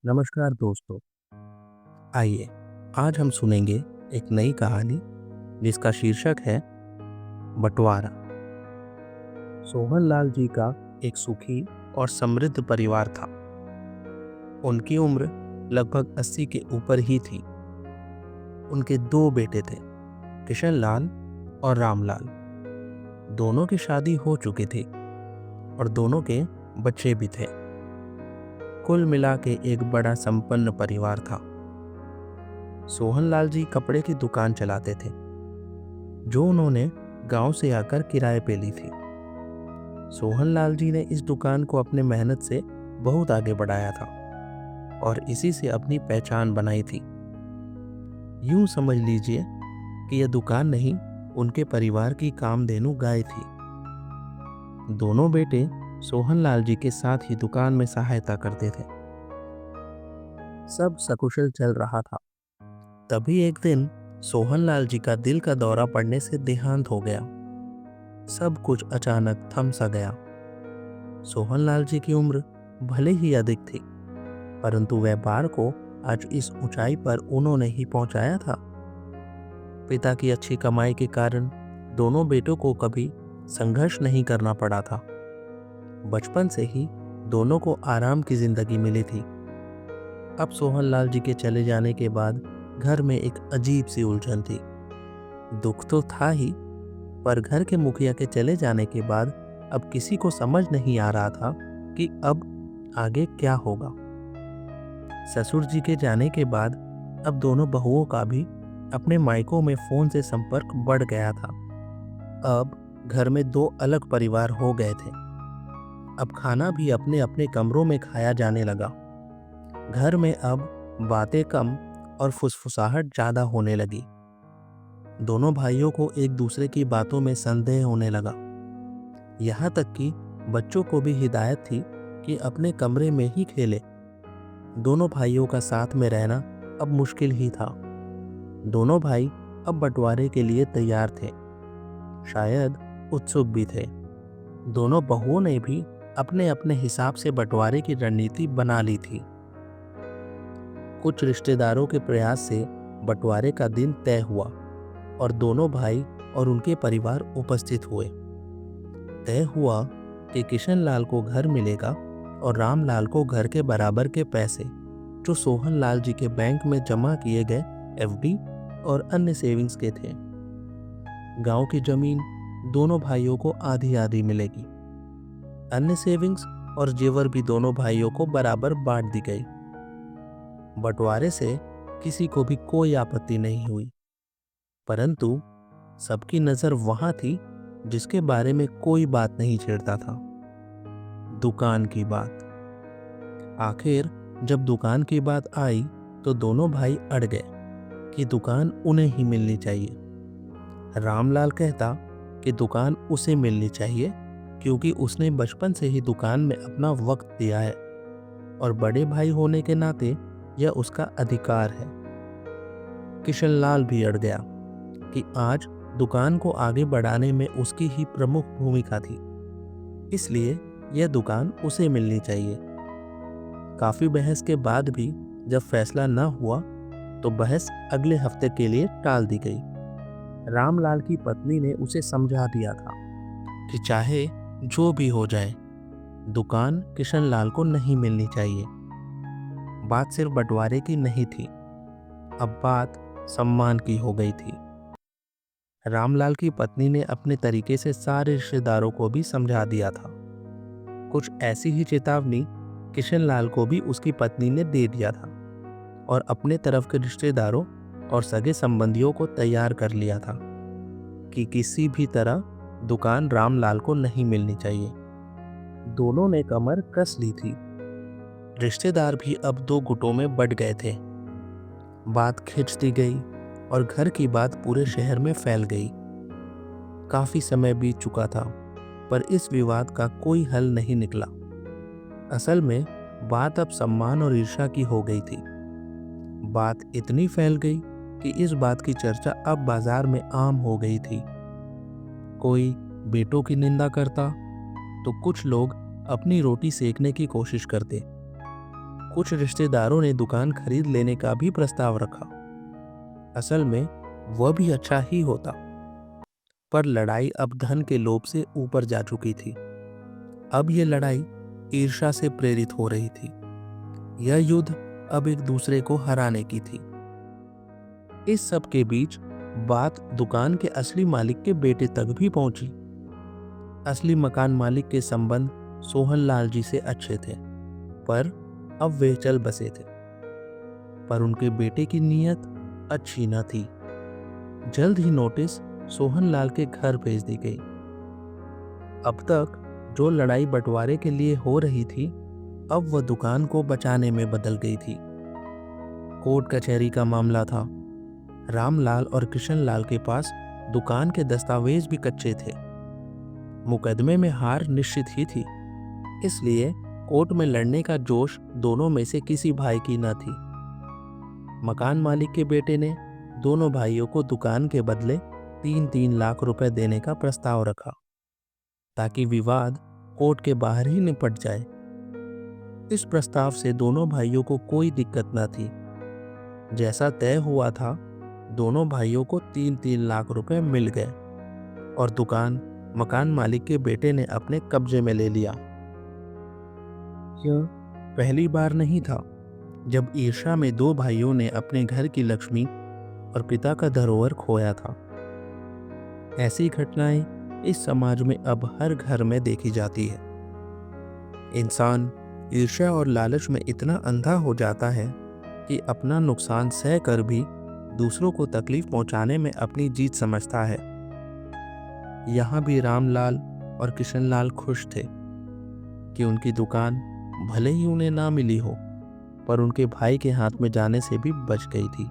नमस्कार दोस्तों। आइए आज हम सुनेंगे एक नई कहानी जिसका शीर्षक है बंटवारा। सोहनलाल जी का एक सुखी और समृद्ध परिवार था। उनकी उम्र लगभग 80 के ऊपर ही थी। उनके दो बेटे थे, किशनलाल और रामलाल। दोनों की शादी हो चुकी थी और दोनों के बच्चे भी थे। कुल मिला के एक बड़ा संपन्न परिवार था। सोहनलाल जी कपड़े की दुकान चलाते थे जो उन्होंने गांव से आकर किराए पे ली थी। सोहनलाल जी ने इस दुकान को अपने मेहनत से बहुत आगे बढ़ाया था और इसी से अपनी पहचान बनाई थी। यूं समझ लीजिए कि यह दुकान नहीं, उनके परिवार की कामधेनु गाय थी। दोनों बेटे सोहनलाल जी के साथ ही दुकान में सहायता करते थे। सब सकुशल चल रहा था। तभी एक दिन सोहनलाल जी का दिल का दौरा पड़ने से देहांत हो गया। सब कुछ अचानक थम सा गया। सोहनलाल जी की उम्र भले ही अधिक थी, परंतु व्यापार को आज इस ऊंचाई पर उन्होंने ही पहुंचाया था। पिता की अच्छी कमाई के कारण दोनों बेटों को कभी संघर्ष नहीं करना पड़ा था। बचपन से ही दोनों को आराम की जिंदगी मिली थी। अब सोहनलाल जी के चले जाने के बाद घर में एक अजीब सी उलझन थी। दुख तो था ही, पर घर के मुखिया के चले जाने के बाद अब किसी को समझ नहीं आ रहा था कि अब आगे क्या होगा। ससुर जी के जाने के बाद अब दोनों बहुओं का भी अपने मायकों में फोन से संपर्क बढ़ गया था। अब घर में दो अलग परिवार हो गए थे। अब खाना भी अपने अपने कमरों में खाया जाने लगा। घर में अब बातें कम और फुसफुसाहट ज्यादा होने लगी। दोनों भाइयों को एक दूसरे की बातों में संदेह होने लगा। यहाँ तक कि बच्चों को भी हिदायत थी कि अपने कमरे में ही खेले। दोनों भाइयों का साथ में रहना अब मुश्किल ही था। दोनों भाई अब बंटवारे के लिए तैयार थे, शायद उत्सुक भी थे। दोनों बहुओं ने भी अपने अपने हिसाब से बंटवारे की रणनीति बना ली थी। कुछ रिश्तेदारों के प्रयास से बंटवारे का दिन तय हुआ और दोनों भाई और उनके परिवार उपस्थित हुए। तय हुआ कि किशनलाल को घर मिलेगा और रामलाल को घर के बराबर के पैसे जो सोहनलाल जी के बैंक में जमा किए गए एफडी और अन्य सेविंग्स के थे। गांव की जमीन दोनों भाइयों को आधी आधी मिलेगी। अन्य सेविंग्स और जेवर भी दोनों भाइयों को बराबर बांट दी गई। बंटवारे से किसी को भी कोई आपत्ति नहीं हुई, परंतु सबकी नजर वहां थी जिसके बारे में कोई बात नहीं छेड़ता था, दुकान की बात। आखिर जब दुकान की बात आई तो दोनों भाई अड़ गए कि दुकान उन्हें ही मिलनी चाहिए। रामलाल कहता कि दुकान उसे मिलनी चाहिए क्योंकि उसने बचपन से ही दुकान में अपना वक्त दिया है और बड़े भाई होने के नाते यह उसका अधिकार है। किशनलाल भी अड़ गया कि आज दुकान को आगे बढ़ाने में उसकी ही प्रमुख भूमिका थी, इसलिए यह दुकान उसे मिलनी चाहिए। काफी बहस के बाद भी जब फैसला न हुआ तो बहस अगले हफ्ते के लिए टाल दी गई। रामलाल की पत्नी ने उसे समझा दिया था कि चाहे जो भी हो जाए, दुकान किशनलाल को नहीं मिलनी चाहिए। बात सिर्फ बंटवारे की नहीं थी, अब बात सम्मान की हो गई थी। रामलाल की पत्नी ने अपने तरीके से सारे रिश्तेदारों को भी समझा दिया था। कुछ ऐसी ही चेतावनी किशनलाल को भी उसकी पत्नी ने दे दिया था और अपने तरफ के रिश्तेदारों और सगे संबंधियों को तैयार कर लिया था कि किसी भी तरह दुकान रामलाल को नहीं मिलनी चाहिए। दोनों ने कमर कस ली थी। रिश्तेदार भी अब दो गुटों में बंट गए थे। बात खिंचती गई और घर की बात पूरे शहर में फैल गई। काफी समय बीत चुका था, पर इस विवाद का कोई हल नहीं निकला। असल में बात अब सम्मान और ईर्ष्या की हो गई थी। बात इतनी फैल गई कि इस बात की चर्चा अब बाजार में आम हो गई थी। कोई बेटों की निंदा करता तो कुछ लोग अपनी रोटी सेकने की कोशिश करते कुछ रिश्तेदारों ने दुकान खरीद लेने का भी प्रस्ताव रखा। असल में वह भी अच्छा ही होता, पर लड़ाई अब धन के लोभ से ऊपर जा चुकी थी। अब यह लड़ाई ईर्ष्या से प्रेरित हो रही थी। यह युद्ध अब एक दूसरे को हराने की थी। इस सब के बीच बात दुकान के असली मालिक के बेटे तक भी पहुंची। असली मकान मालिक के संबंध सोहन लाल जी से अच्छे थे, पर अब वे चल बसे थे। पर उनके बेटे की नीयत अच्छी न थी। जल्द ही नोटिस सोहन लाल के घर भेज दी गई। अब तक जो लड़ाई बंटवारे के लिए हो रही थी, अब वह दुकान को बचाने में बदल गई थी। कोर्ट कचहरी का मामला था। रामलाल और किशन लाल के पास दुकान के दस्तावेज भी कच्चे थे। मुकदमे में हार निश्चित ही थी, इसलिए कोर्ट में लड़ने का जोश दोनों में से किसी भाई की न थी। मकान मालिक के बेटे ने दोनों भाइयों को दुकान के बदले 3-3 लाख रुपए देने का प्रस्ताव रखा, ताकि विवाद कोर्ट के बाहर ही निपट जाए। इस प्रस्ताव से दोनों भाइयों को कोई दिक्कत न थी। जैसा तय हुआ था, दोनों भाइयों को 3-3 लाख रुपए मिल गए और दुकान मकान मालिक के बेटे ने अपने कब्जे में ले लिया। यह पहली बार नहीं था जब ईर्ष्या में दो भाइयों ने अपने घर की लक्ष्मी और पिता का धरोहर खोया था। ऐसी घटनाएं इस समाज में अब हर घर में देखी जाती है। इंसान ईर्ष्या और लालच में इतना अंधा हो जाता है कि अपना नुकसान सह कर भी दूसरों को तकलीफ पहुंचाने में अपनी जीत समझता है। यहाँ भी रामलाल और किशनलाल खुश थे कि उनकी दुकान भले ही उन्हें ना मिली हो, पर उनके भाई के हाथ में जाने से भी बच गई थी।